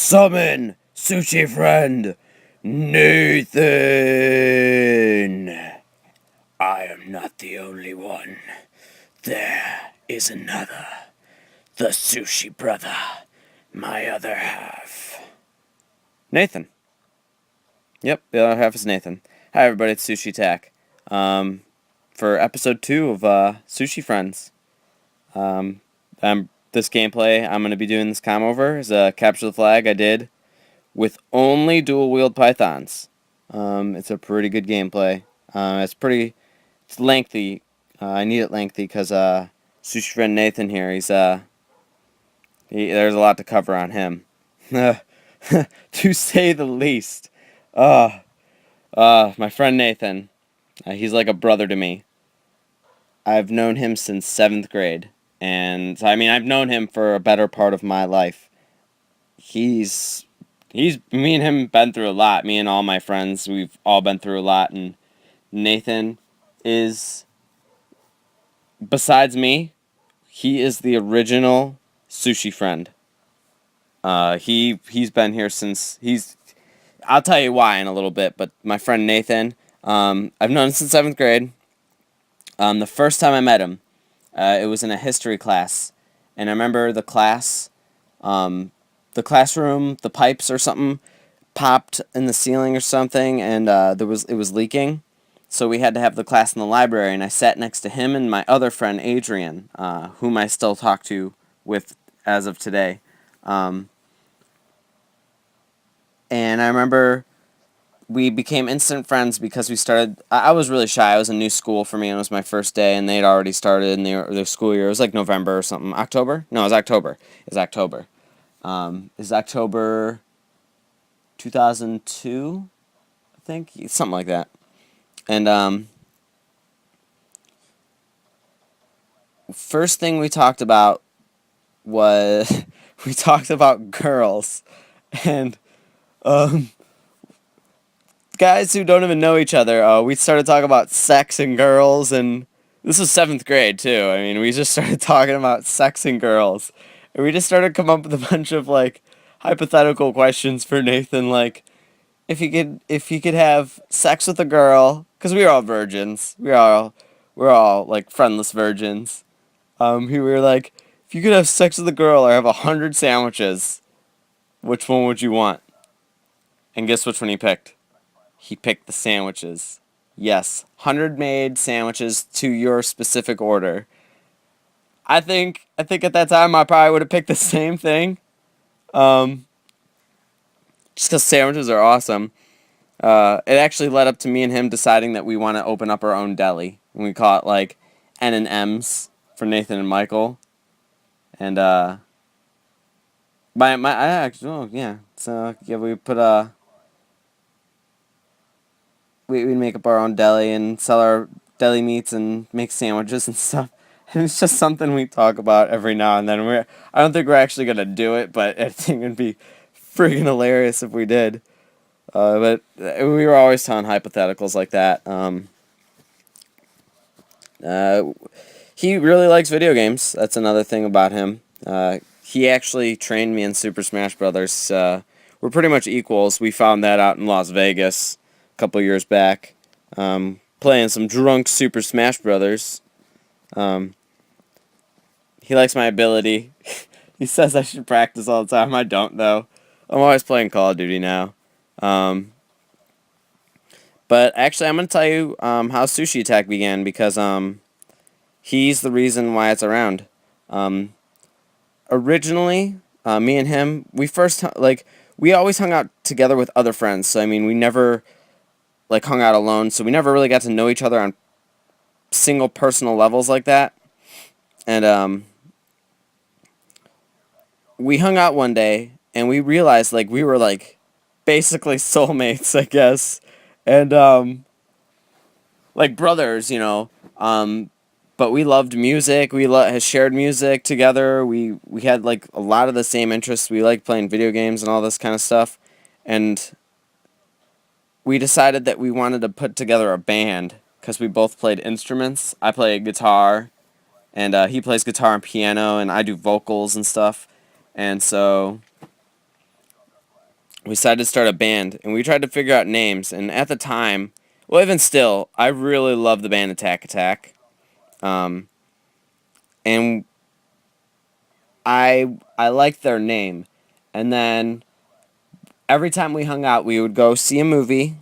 Summon Sushi friend Nathan. I am not the only one. There is another. The Sushi brother. My other half. Nathan. Yep, the other half is Nathan. Hi everybody, it's Sushi Tack. For episode 2 of Sushi Friends. This gameplay I'm going to be doing this over is a capture the flag I did with only dual wield pythons. It's a pretty good gameplay. It's lengthy. I need it lengthy because Sushi friend Nathan here. There's a lot to cover on him, to say the least. My friend Nathan, he's like a brother to me. I've known him since 7th grade. And so, I've known him for a better part of my life. Me and him been through a lot. Me and all my friends, we've all been through a lot. And Nathan is, besides me, he is the original Sushi friend. He's been here since, I'll tell you why in a little bit, but my friend Nathan, I've known him since 7th grade. The first time I met him, it was in a history class, and I remember the classroom, the pipes or something popped in the ceiling or something, and it was leaking, so we had to have the class in the library, and I sat next to him and my other friend Adrian, whom I still talk to with as of today, and I remember we became instant friends because we started. I was really shy. It was a new school for me, and it was my first day, and they'd already started in their school year. It was like November or something. October? No, it was October. It was October. It was October 2002, I think? Something like that. And first thing we talked about was we talked about girls. And guys who don't even know each other, we started talking about sex and girls, and this was 7th grade too. We just started talking about sex and girls, and we just started coming up with a bunch of like hypothetical questions for Nathan, like if he could have sex with a girl, because we were all virgins, we're all like friendless virgins. We were like, if you could have sex with a girl or have 100 sandwiches, which one would you want? And guess which one he picked? He picked the sandwiches. Yes, 100 made sandwiches to your specific order. I think at that time I probably would have picked the same thing. Just because sandwiches are awesome. It actually led up to me and him deciding that we want to open up our own deli. And we call it like N&M's for Nathan and Michael. And we'd make up our own deli and sell our deli meats and make sandwiches and stuff. And it's just something we talk about every now and then. I don't think we're actually gonna do it, but I think it'd be friggin' hilarious if we did. But we were always telling hypotheticals like that. He really likes video games. That's another thing about him. He actually trained me in Super Smash Brothers. We're pretty much equals. We found that out in Las Vegas a couple years back, playing some drunk Super Smash Brothers. He likes my ability. He says I should practice all the time. I don't, though. I'm always playing Call of Duty now. But actually, I'm going to tell you how Sushi Attack began, because he's the reason why it's around. Originally, me and him, we always hung out together with other friends. So, we never hung out alone, so we never really got to know each other on single personal levels like that. And we hung out one day, and we realized we were basically soulmates, I guess, and brothers, but we loved music. We shared music together. We had a lot of the same interests. We liked playing video games and all this kind of stuff, and we decided that we wanted to put together a band because we both played instruments. I play guitar, and he plays guitar and piano, and I do vocals and stuff. And so we decided to start a band, and we tried to figure out names. And at the time, well, even still, I really love the band Attack Attack. Um, and I liked their name. And then every time we hung out, we would go see a movie.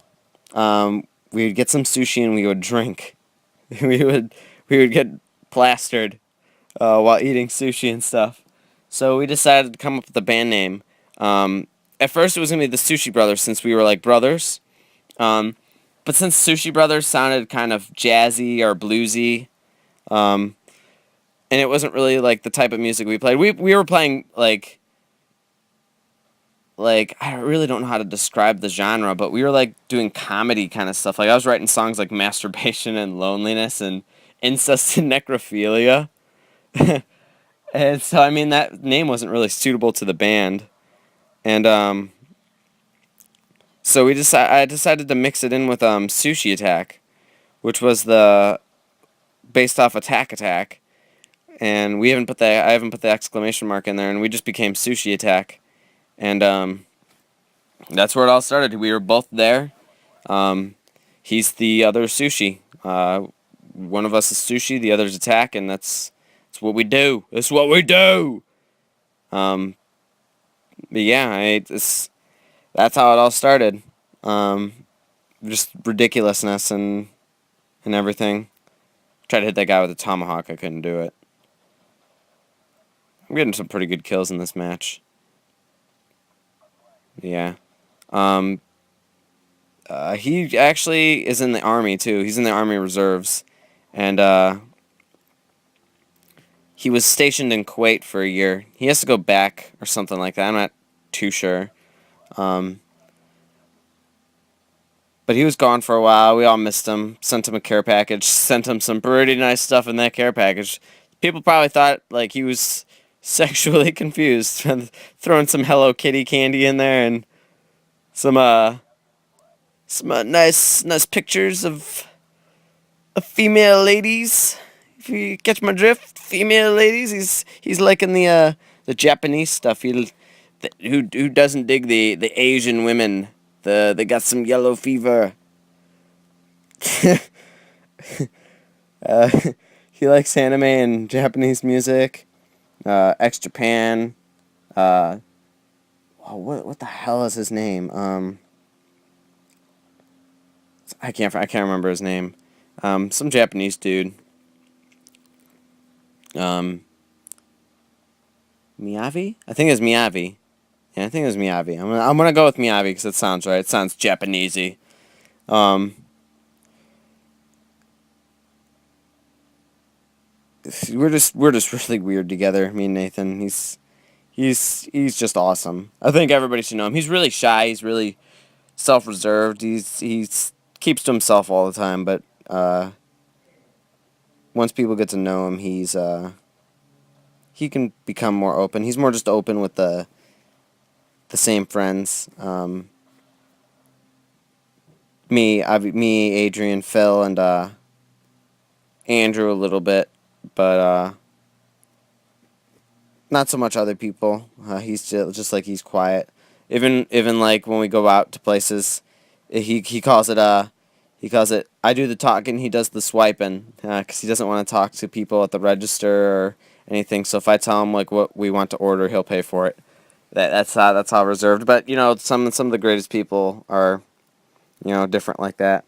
We would get some sushi and we would drink. we would we would get plastered while eating sushi and stuff. So we decided to come up with a band name. At first, it was gonna be the Sushi Brothers since we were like brothers. Um, but since Sushi Brothers sounded kind of jazzy or bluesy, um, and it wasn't really like the type of music we played. We were playing like I really don't know how to describe the genre, but we were like doing comedy kind of stuff. Like I was writing songs like masturbation and loneliness and incest and necrophilia. And so I mean that name wasn't really suitable to the band. And so I decided to mix it in with Sushi Attack, which was the based off Attack Attack. And I haven't put the exclamation mark in there, and we just became Sushi Attack. And that's where it all started. We were both there. He's the other Sushi. One of us is Sushi, the other's Attack, and that's what we do. That's what we do. Um, but yeah, that's how it all started. Just ridiculousness and everything. Tried to hit that guy with a tomahawk. I couldn't do it. I'm getting some pretty good kills in this match. Yeah. Um, he actually is in the army too. He's in the army reserves, and he was stationed in Kuwait for a year. He has to go back or something like that. I'm not too sure. Um, but he was gone for a while. We all missed him. Sent him a care package. Sent him some pretty nice stuff in that care package. People probably thought like he was sexually confused, throwing some Hello Kitty candy in there and some nice pictures of female ladies. If you catch my drift, female ladies. He's liking the Japanese stuff. Who doesn't dig the Asian women? They got some yellow fever. uh, he likes anime and Japanese music. Ex Japan. What the hell is his name? I can't remember his name. Some Japanese dude. Miyavi? I think it's Miyavi. Yeah, I think it was Miyavi. I'm gonna go with Miyavi because it sounds right. It sounds Japanesey. Um, we're just really weird together. Me and Nathan. He's just awesome. I think everybody should know him. He's really shy. He's really self-reserved. He's keeps to himself all the time. But once people get to know him, he can become more open. He's more just open with the same friends. Me, Adrian, Phil, and Andrew a little bit, but not so much other people. He's just like he's quiet. Even like when we go out to places, he calls it I do the talking, he does the swiping, because he doesn't want to talk to people at the register or anything. So if I tell him like what we want to order, he'll pay for it. That's how reserved. But you know, some of the greatest people are, you know, different like that.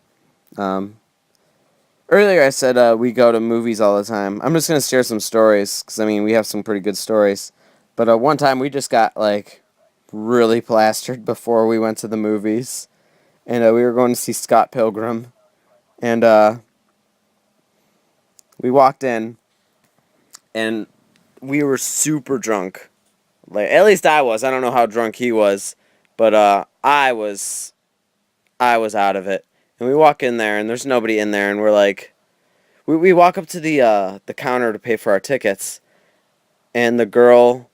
Earlier I said we go to movies all the time. I'm just gonna share some stories because I mean we have some pretty good stories. But one time we just got like really plastered before we went to the movies, and we were going to see Scott Pilgrim, and we walked in, and we were super drunk. Like at least I was. I don't know how drunk he was, but I was out of it. And we walk in there, and there's nobody in there, and we're like, we walk up to the counter to pay for our tickets, and the girl,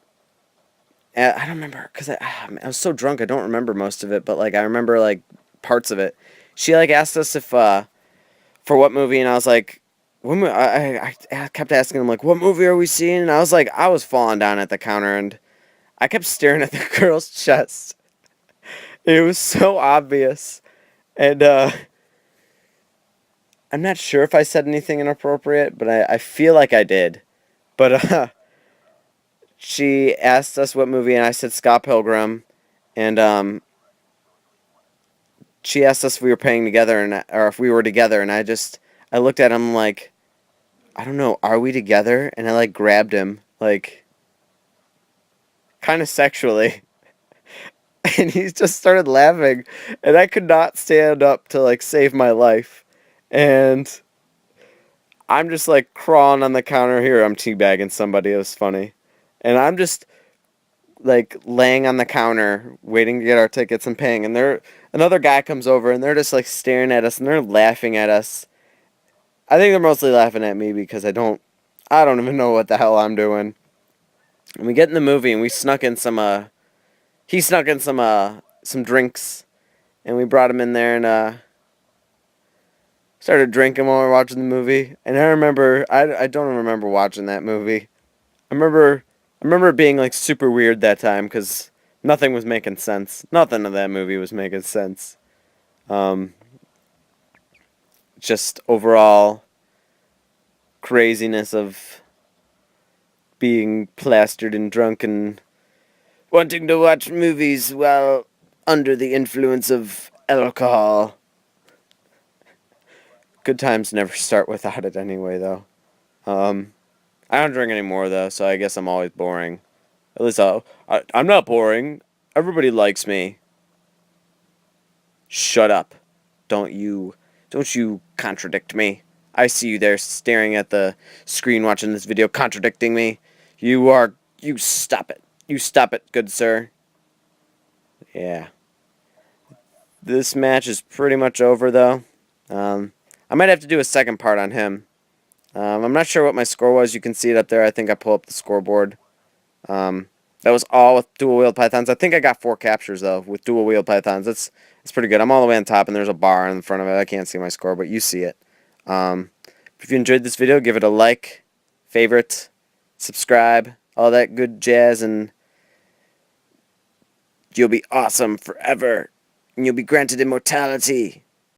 I don't remember, because I was so drunk, I don't remember most of it, but, like, I remember, like, parts of it. She, like, asked us if, for what movie, and I was like, I kept asking him, like, what movie are we seeing? And I was like, I was falling down at the counter, and I kept staring at the girl's chest. It was so obvious. And I'm not sure if I said anything inappropriate, but I feel like I did. But she asked us what movie, and I said Scott Pilgrim. And she asked us if we were paying together, or if we were together. And I looked at him like, I don't know, are we together? And I like grabbed him, like, kind of sexually. And he just started laughing. And I could not stand up to like save my life. And I'm just like crawling on the counter here. I'm teabagging somebody. It was funny. And I'm just like laying on the counter waiting to get our tickets and paying. And another guy comes over and they're just like staring at us and they're laughing at us. I think they're mostly laughing at me because I don't even know what the hell I'm doing. And we get in the movie and we snuck in he snuck in some drinks and we brought him in there and started drinking while we were watching the movie. And I remember, I don't remember watching that movie. I remember it being like super weird that time because nothing was making sense. Nothing of that movie was making sense. Um, just overall craziness of being plastered and drunk and wanting to watch movies while under the influence of alcohol. Good times never start without it anyway, though. Um, I don't drink anymore, though, so I guess I'm always boring. At least I'm not boring. Everybody likes me. Shut up. Don't you contradict me. I see you there staring at the screen watching this video contradicting me. You stop it. You stop it, good sir. Yeah. This match is pretty much over, though. I might have to do a second part on him. I'm not sure what my score was. You can see it up there. I think I pull up the scoreboard. That was all with dual-wheeled pythons. I think I got 4 captures, though, with dual-wheeled pythons. That's pretty good. I'm all the way on top, and there's a bar in front of it. I can't see my score, but you see it. If you enjoyed this video, give it a like, favorite, subscribe, all that good jazz, and you'll be awesome forever. And you'll be granted immortality.